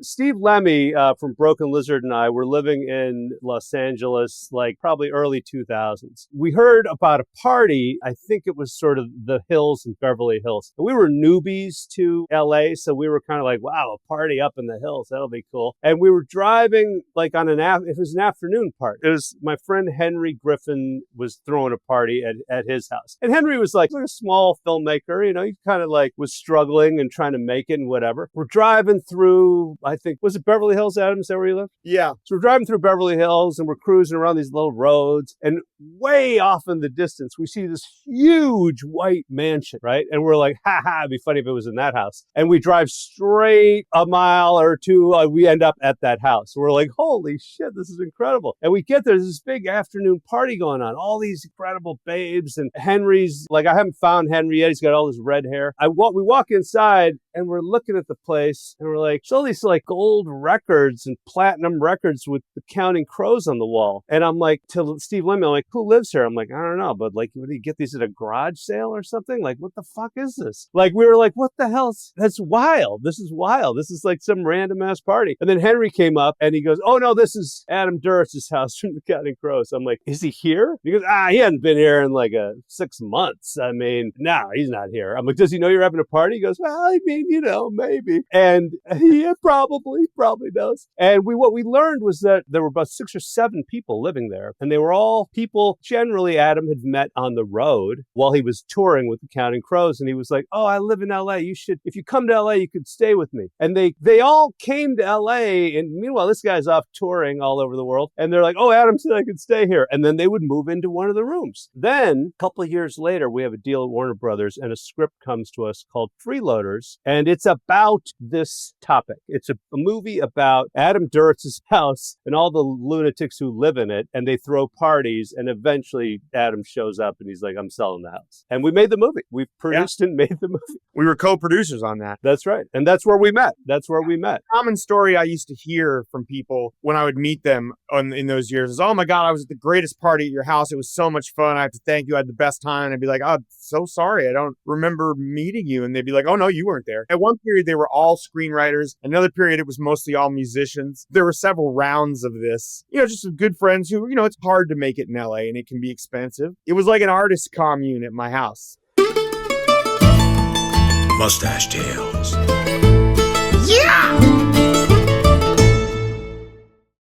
Steve Lemmy from Broken Lizard and I were living in Los Angeles, like probably early 2000s. We heard about a party. I think it was sort of the Hills in Beverly Hills. And we were newbies to LA, so we were kind of like, wow, a party up in the hills. That'll be cool. And we were driving like on it was an afternoon party. It was my friend Henry Griffin was throwing a party at his house. And Henry was like a small filmmaker, you know, he kind of like was struggling and trying to make it and whatever. We're driving through, I think, was it Beverly Hills, Adam? Is that where you live? Yeah. So we're driving through Beverly Hills and we're cruising around these little roads, and way off in the distance, we see this huge white mansion, right? And we're like, ha ha, it'd be funny if it was in that house. And we drive straight a mile or two, we end up at that house. We're like, holy shit, this is incredible. And we get there, there's this big afternoon party going on, all these incredible babes, and Henry's like, I haven't found Henry yet. He's got all this red hair. We walk inside and we're looking at the place and we're like, so these like gold records and platinum records with the Counting Crows on the wall. And I'm like, to Steve Lemmy, I'm like, who lives here? I'm like, I don't know, but like, what do you get these at a garage sale or something? Like, what the fuck is this? Like, we were like, what the hell? That's wild. This is wild. This is like some random ass party. And then Henry came up and he goes, oh no, this is Adam Duritz's house from the Counting Crows. I'm like, is he here? He goes, he hadn't been here in like 6 months. I mean, no, he's not here. I'm like, does he know you're having a party? He goes, well, I mean, you know, maybe. And yeah, probably knows. And what we learned was that there were about 6 or 7 people living there. And they were all people generally Adam had met on the road while he was touring with the Counting Crows. And he was like, oh, I live in LA. You should, if you come to LA, you could stay with me. And they all came to LA. And meanwhile, this guy's off touring all over the world. And they're like, oh, Adam said I could stay here. And then they would move into one of the rooms. Then a couple of years later, we have a deal at Warner Brothers and a script comes to us called Freeloaders. And it's about this topic. It's a movie about Adam Duritz's house and all the lunatics who live in it. And they throw parties. And eventually Adam shows up and he's like, I'm selling the house. And we made the movie. We produced and made the movie. We were co-producers on that. That's right. And that's where we met. Common story I used to hear from people when I would meet them in those years is, oh my God, I was at the greatest party at your house. It was so much fun. I have to thank you. I had the best time. And I'd be like, oh, so sorry. I don't remember meeting you. And they'd be like, oh no, you weren't there. At one period, they were all screenwriters. Another period, it was mostly all musicians. There were several rounds of this, you know, just some good friends who, you know, it's hard to make it in LA and it can be expensive. It was like an artist commune at my house. Mustache Tales. Yeah!